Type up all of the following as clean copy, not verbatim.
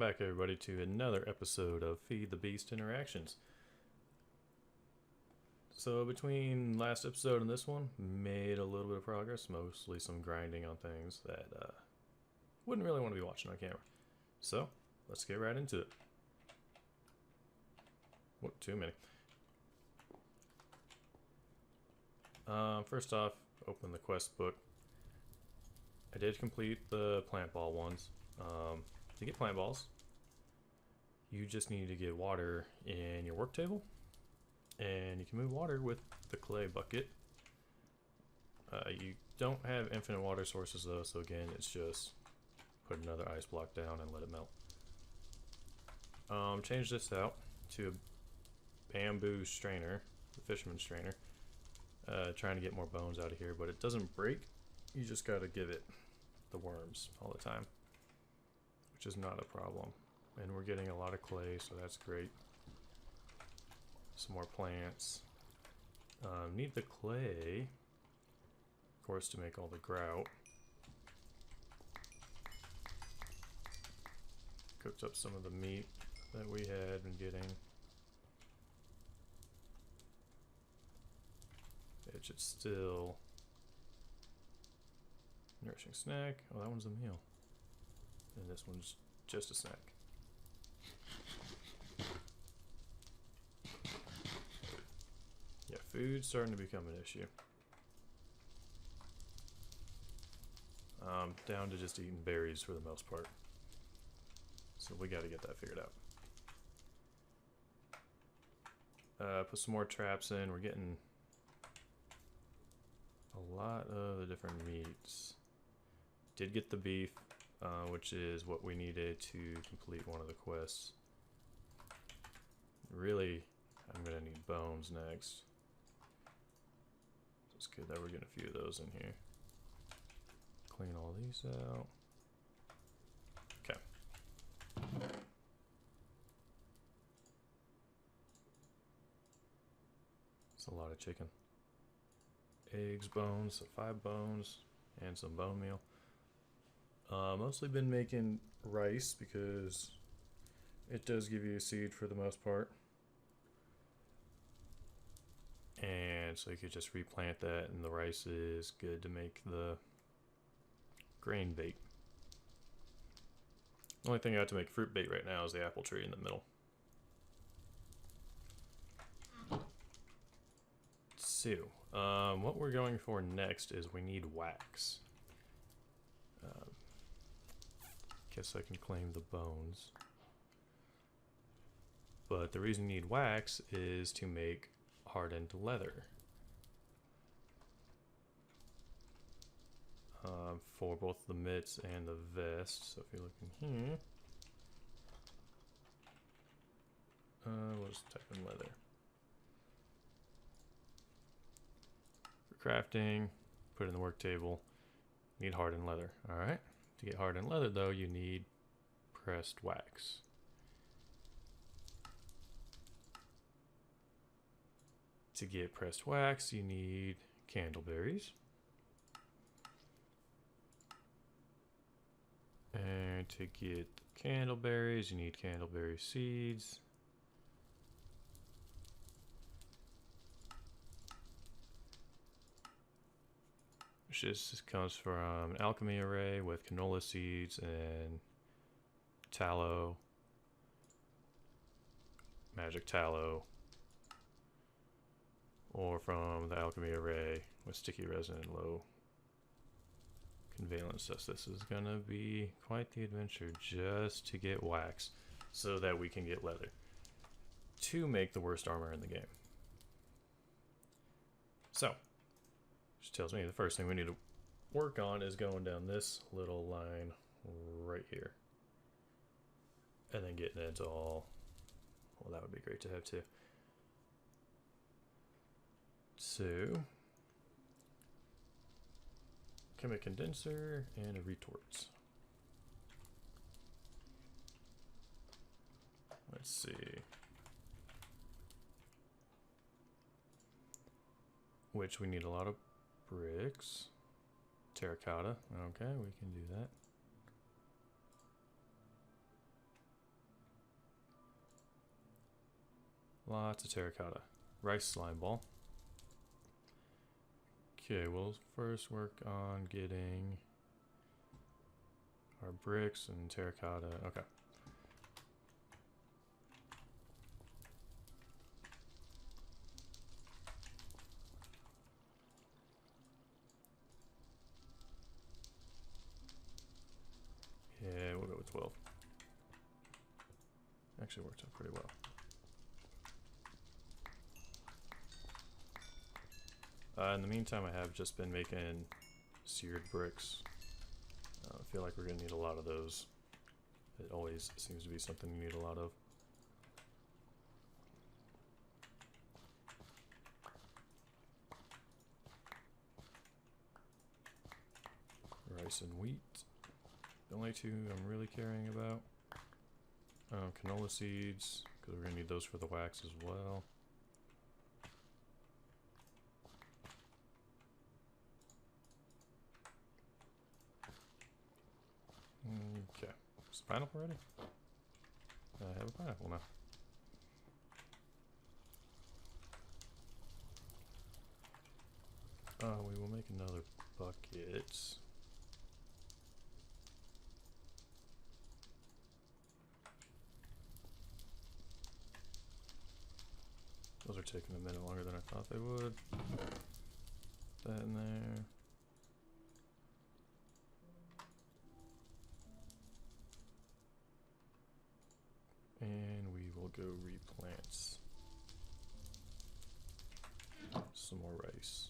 back, everybody, to another episode of Feed the Beast Interactions. So between last episode and this one, made a little bit of progress, mostly some grinding on things that wouldn't really want to be watching on camera. So let's get right into it. Whoop, too many. First off, open the quest book. I did complete the plant ball ones. To get plant balls, you just need to get water in your work table, and you can move water with the clay bucket. You don't have infinite water sources though, so again, it's just put another ice block down and let it melt. Change this out to a bamboo strainer, the fisherman's strainer. Trying to get more bones out of here, but it doesn't break. You just gotta give it the worms all the time, which is not a problem. And we're getting a lot of clay, so that's great. Some more plants. Need the clay, of course, to make all the grout. Cooked up some of the meat that we had been getting. It should still... Nourishing snack. Oh, that one's a meal. And this one's just a snack. Yeah, food's starting to become an issue. Down to just eating berries for the most part. So we gotta get that figured out. Put some more traps in. We're getting a lot of the different meats. Did get the beef, which is what we needed to complete one of the quests. Really, I'm gonna need bones next. It's good that we're getting a few of those in here. Clean all these out. Okay. It's a lot of chicken. Eggs, bones, so 5 bones, and some bone meal. Mostly been making rice because it does give you a seed for the most part. And so you could just replant that, and the rice is good to make the grain bait. The only thing I have to make fruit bait right now is the apple tree in the middle. So, what we're going for next is we need wax. Guess I can claim the bones. But the reason you need wax is to make hardened leather. For both the mitts and the vest. So if you look in here, we'll just type in leather. For crafting, put it in the work table. Need hardened leather. Alright. To get hardened leather though, you need pressed wax. To get pressed wax, you need candleberries. And to get candleberries, you need candleberry seeds. Which just comes from an alchemy array with canola seeds and tallow, magic tallow, or from the alchemy array with sticky resin and low convalence. So this is gonna be quite the adventure just to get wax so that we can get leather to make the worst armor in the game. So which tells me the first thing we need to work on is going down this little line right here. And then getting it all, well, that would be great to have too. So, chemical condenser and a retort. Let's see. Which we need a lot of bricks. Terracotta. Okay, we can do that. Lots of terracotta. Rice slime ball. Okay, we'll first work on getting our bricks and terracotta. Okay. Yeah, we'll go with 12. Actually worked out pretty well. In the meantime, I have just been making seared bricks. I feel like we're going to need a lot of those. It always seems to be something you need a lot of. Rice and wheat. The only two I'm really caring about. Canola seeds, because we're going to need those for the wax as well. Okay. Is the pineapple ready? I have a pineapple now. We will make another bucket. Those are taking a minute longer than I thought they would. That in there. And we will go replant some more rice.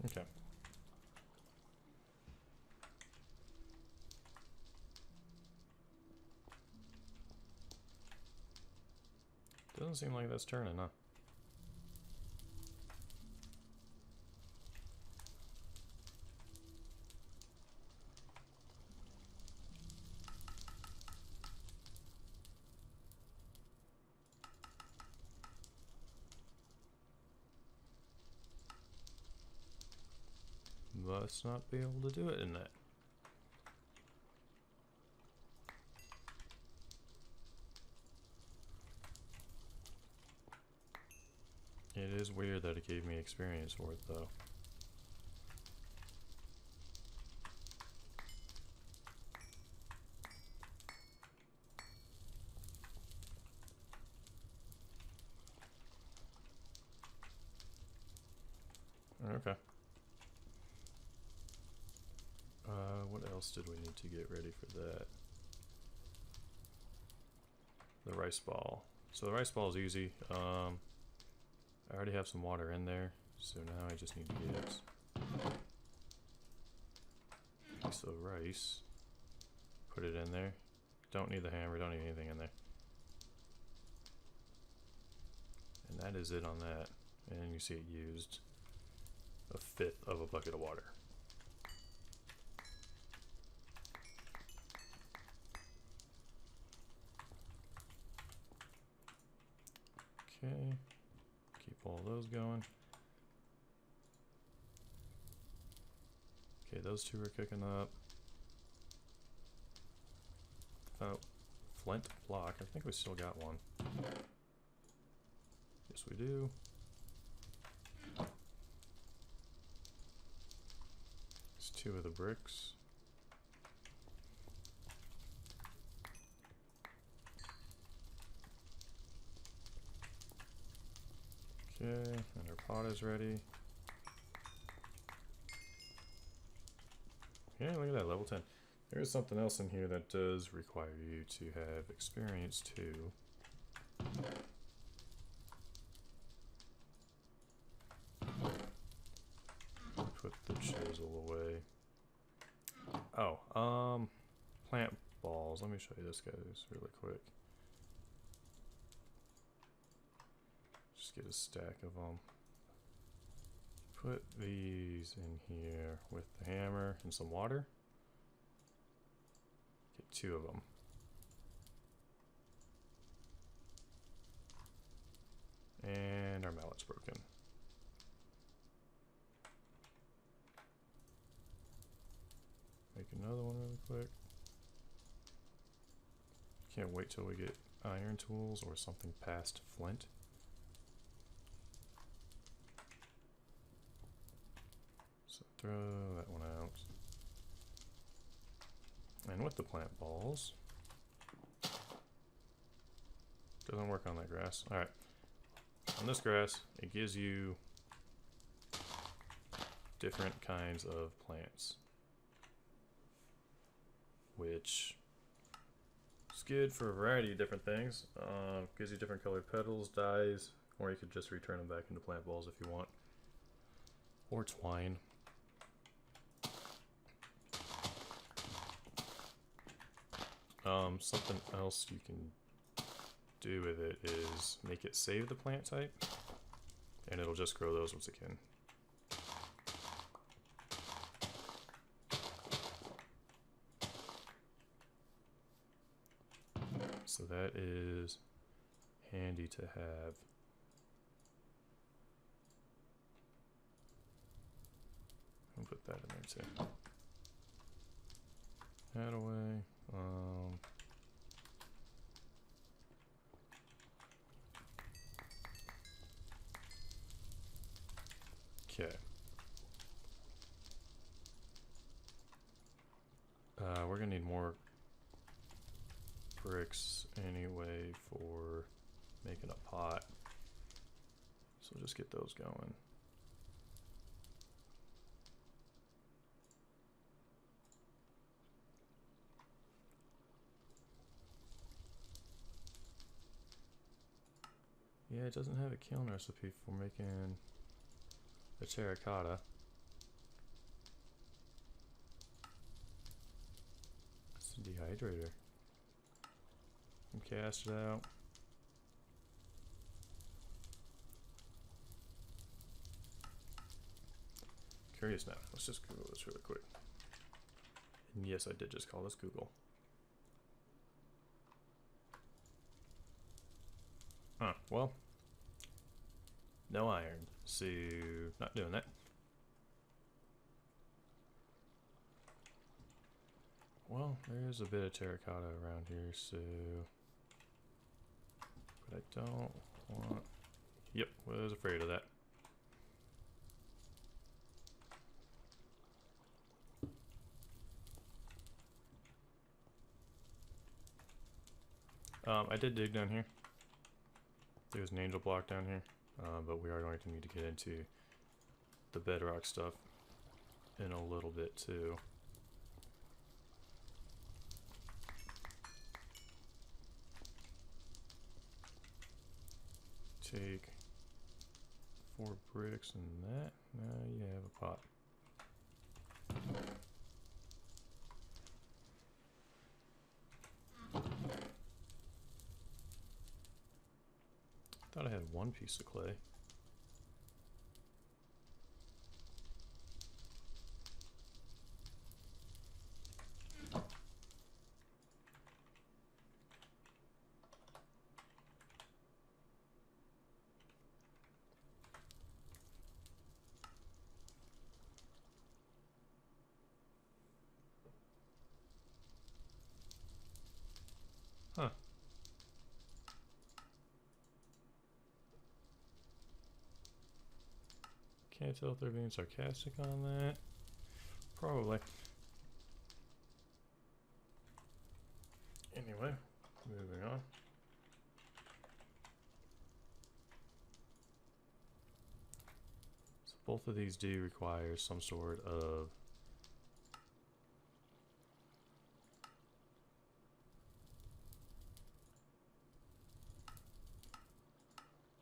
Okay. Doesn't seem like that's turning, huh? Must not be able to do it in that. It is weird that it gave me experience for it, though. Okay. What else did we need to get ready for that? The rice ball. So the rice ball is easy. I already have some water in there, so now I just need to get a piece of rice. Put it in there. Don't need the hammer, don't need anything in there. And that is it on that. And you see it used 1/5 of a bucket of water. Okay, keep all those going. Okay, those two are cooking up. Oh, flint block. I think we still got one. Yes, we do. There's 2 of the bricks. Okay, and our pot is ready. Yeah, look at that, level 10. There is something else in here that does require you to have experience too. Put the chisel away. Oh, plant balls. Let me show you this, guys, really quick. Just get a stack of them. Put these in here with the hammer and some water. Get 2 of them. And our mallet's broken. another one really quick. Can't wait till we get iron tools or something past flint. So throw that one out. And with the plant balls, doesn't work on that grass. Alright. On this grass, it gives you different kinds of plants, which is good for a variety of different things. Gives you different colored petals, dyes, or you could just return them back into plant balls if you want, or twine. Something else you can do with it is make it save the plant type, and it'll just grow those once again. So that is handy to have. I'll put that in there too. That away. Okay. We're gonna need more bricks anyway for making a pot. So we'll just get those going. Yeah, it doesn't have a kiln recipe for making the terracotta. It's a dehydrator. And cast it out. Curious now. Let's just Google this really quick. And yes, I did just call this Google. Huh, well. No iron, so not doing that. Well, there's a bit of terracotta around here, so... But I don't want... Yep, was afraid of that. I did dig down here. There's an angel block down here, but we are going to need to get into the bedrock stuff in a little bit too. Take 4 bricks and that. Now you have a pot. Thought I had 1 piece of clay. Huh. Can't tell if they're being sarcastic on that. Probably. Anyway, moving on. So both of these do require some sort of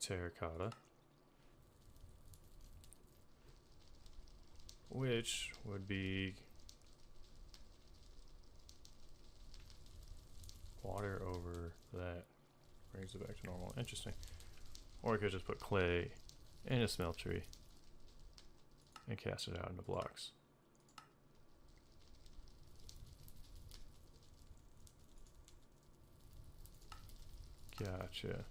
terracotta, which would be water over that. Brings it back to normal. Interesting. Or I could just put clay in a smeltery and cast it out into blocks. Gotcha.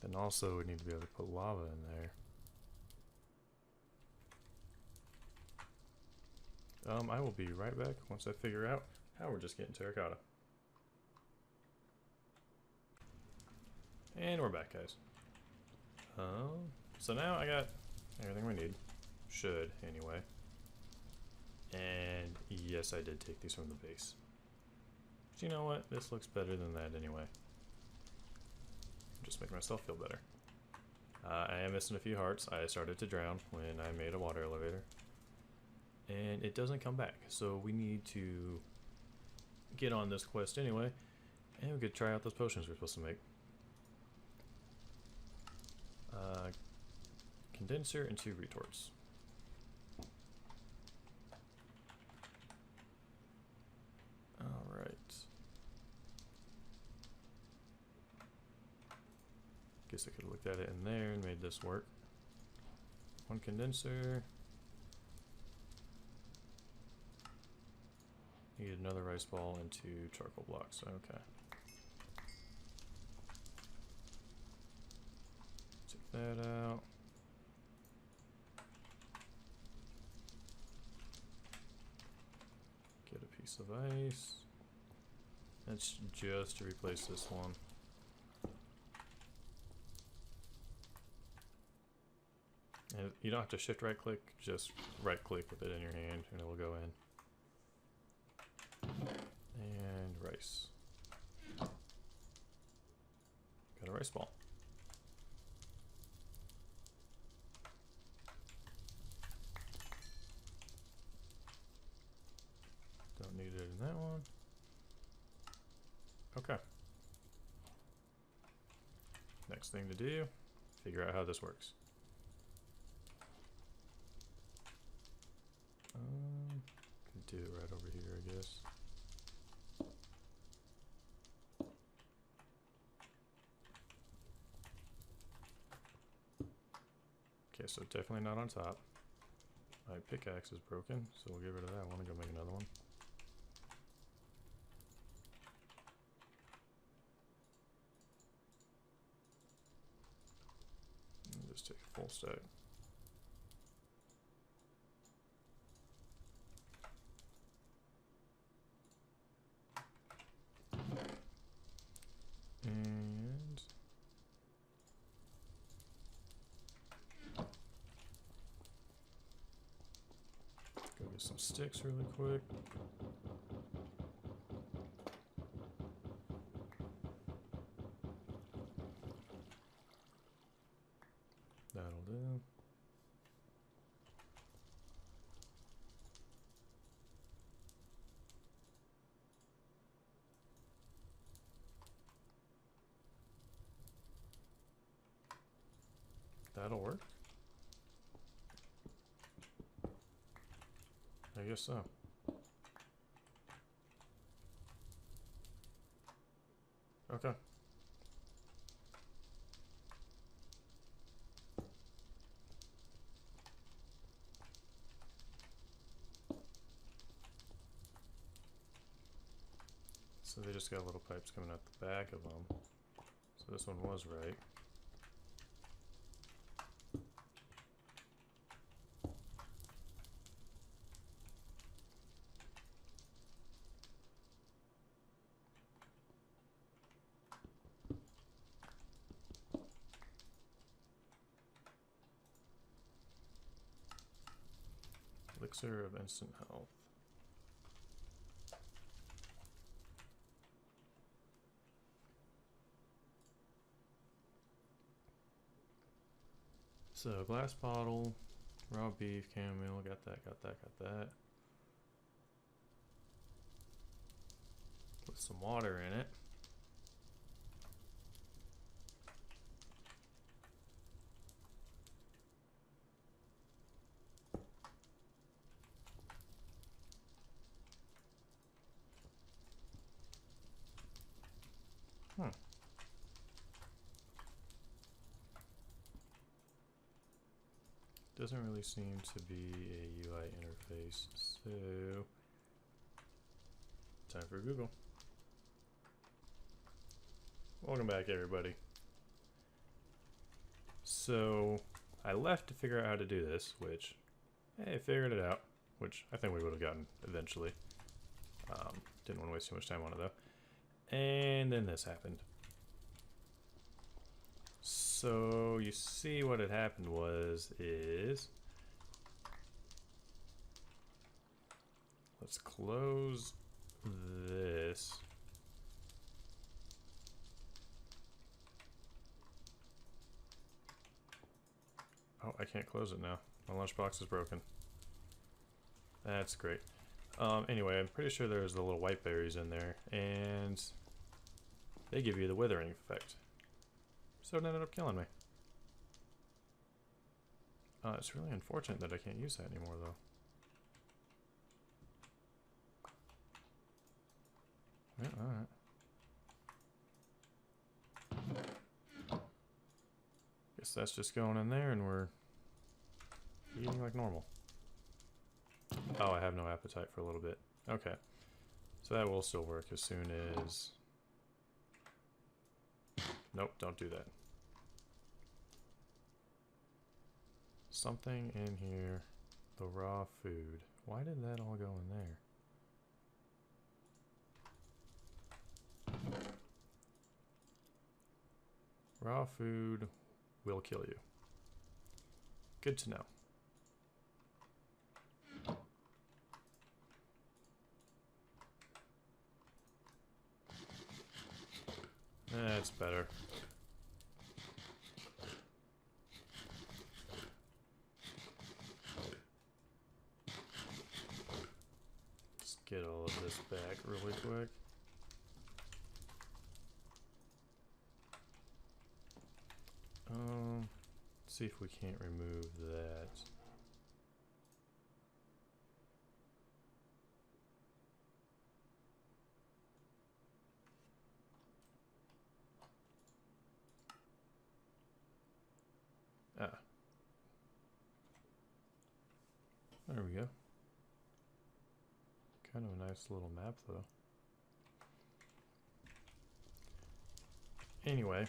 Then also we need to be able to put lava in there. I will be right back once I figure out how we're just getting terracotta. And we're back, guys. So now I got everything we need. Should, anyway. And yes, I did take these from the base. But you know what? This looks better than that anyway. Just make myself feel better. I am missing a few hearts. I started to drown when I made a water elevator. And it doesn't come back. So we need to get on this quest anyway. And we could try out those potions we're supposed to make. Condenser and 2 retorts. Alright. Guess I could have looked at it in there and made this work. 1 condenser. Need another rice ball and 2 charcoal blocks. Okay. Take that out. Get a piece of ice. That's just to replace this one. And you don't have to shift right click, just right click with it in your hand and it will go in. And rice. Got a rice ball. Don't need it in that one. Okay. Next thing to do, figure out how this works. Can do it right over here, I guess. Okay, so definitely not on top. My pickaxe is broken, so we'll get rid of that one and go make another one. And just take a full stack. And go get some sticks really quick. That'll do. That'll work. I guess so. Okay. So they just got little pipes coming out the back of them. So this one was right. Elixir of instant health. So glass bottle, raw beef, chamomile, got that. Put some water in it. Doesn't really seem to be a UI interface, so time for Google. Welcome back, everybody. So I left to figure out how to do this, which, hey, I figured it out, which I think we would have gotten eventually. Didn't want to waste too much time on it though. And then this happened. So you see what had happened is let's close this. Oh, I can't close it now. My lunchbox is broken. That's great. Anyway, I'm pretty sure there's the little white berries in there, and they give you the withering effect. So it ended up killing me. It's really unfortunate that I can't use that anymore, though. Yeah, alright. Guess that's just going in there, and we're eating like normal. Oh, I have no appetite for a little bit. Okay. So that will still work as soon as... Nope, don't do that. Something in here. The raw food. Why did that all go in there? Raw food will kill you. Good to know. That's better. Let's get all of this back really quick. See if we can't remove that. Ah. There we go. Kind of a nice little map, though. Anyway,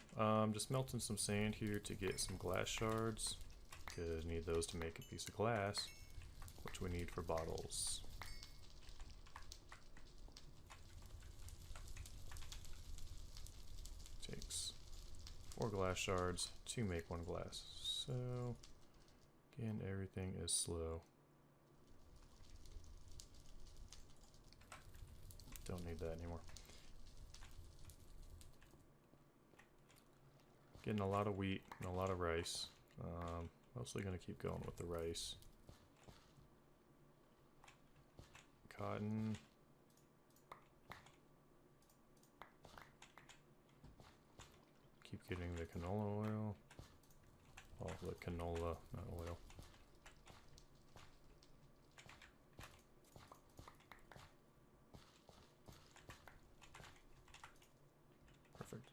just melting some sand here to get some glass shards, because need those to make a piece of glass, which we need for bottles. Takes 4 glass shards to make 1 glass. So, again, everything is slow. Don't need that anymore. Getting a lot of wheat and a lot of rice. Mostly going to keep going with the rice. Cotton. Keep getting the canola oil. Oh, the canola, not oil. Perfect.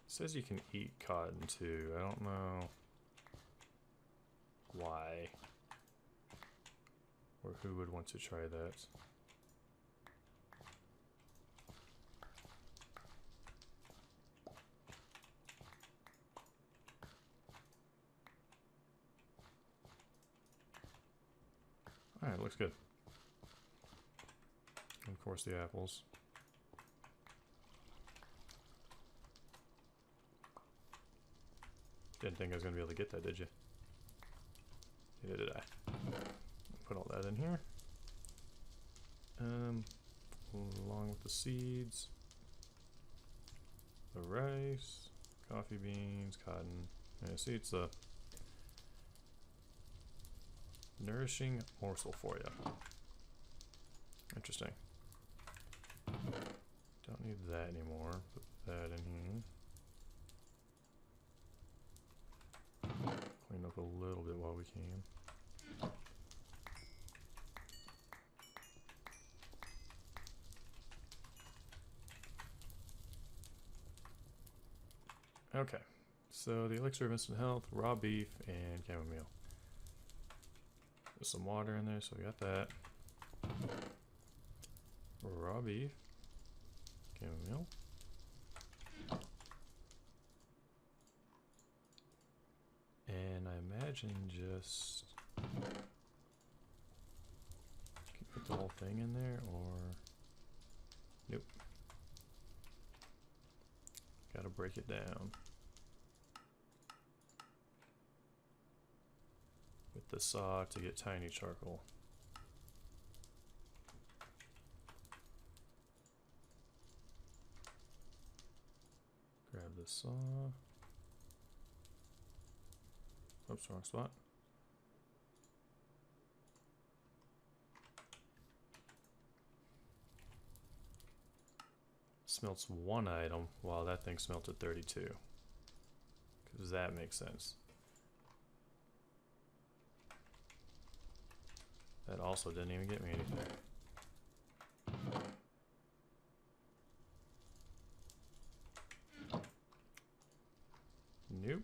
It says you can eat cotton too. I don't know why or who would want to try that. Alright, looks good. And of course the apples. Didn't think I was going to be able to get that, did you? Neither did I. Put all that in here. Along with the seeds. The rice. Coffee beans, cotton. Yeah, see, it's a nourishing morsel for you. Interesting. Don't need that anymore. Put that in here. Clean up a little bit while we can. Okay, so the elixir of instant health, raw beef, and chamomile. There's some water in there, so we got that. Raw beef, chamomile. And imagine just can you put the whole thing in there, or nope. Gotta break it down with the saw to get tiny charcoal. Grab the saw. Oops, wrong spot. Smelts one item while that thing smelted 32. Because that makes sense. That also didn't even get me anything. Nope.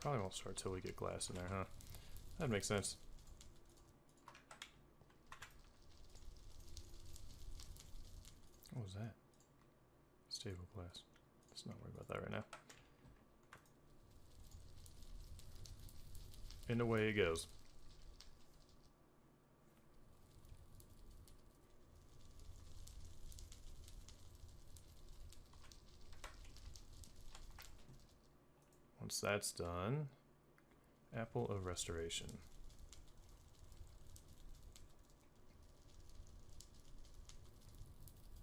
Probably won't start till we get glass in there, huh? That makes sense. What was that? Stable glass. Let's not worry about that right now. And away it goes. Once that's done, Apple of Restoration.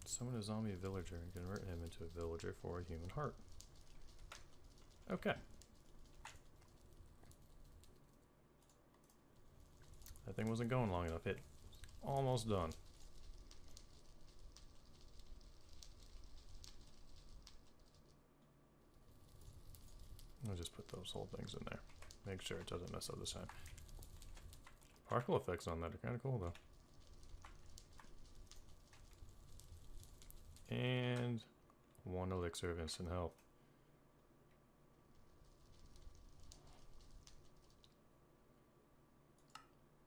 Summon a zombie villager and convert him into a villager for a human heart. Okay. That thing wasn't going long enough. It almost done. I'll just put those whole things in there. Make sure it doesn't mess up this time. Particle effects on that are kind of cool though. And 1 elixir of instant health.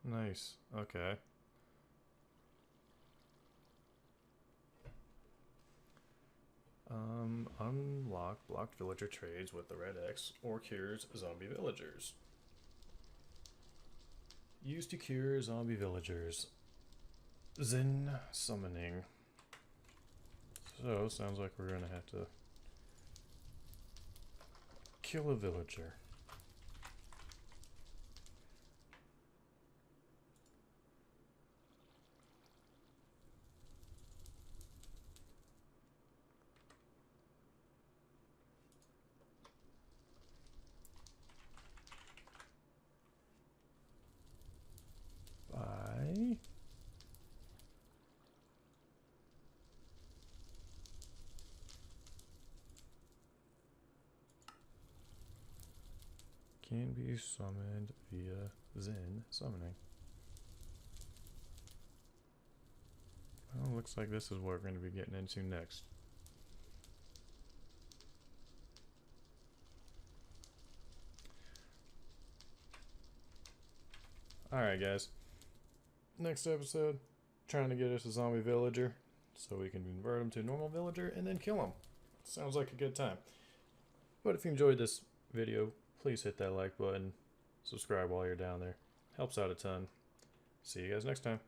Nice. Okay. Unlock blocked villager trades with the red X or cures zombie villagers. Used to cure zombie villagers. Zen summoning. So, sounds like we're gonna have to kill a villager. Bye. Can be summoned via Zen summoning. Well, looks like this is what we're going to be getting into next. Alright guys, next episode, trying to get us a zombie villager so we can convert him to a normal villager and then kill him. Sounds like a good time. But if you enjoyed this video, please hit that like button, subscribe while you're down there. Helps out a ton. See you guys next time.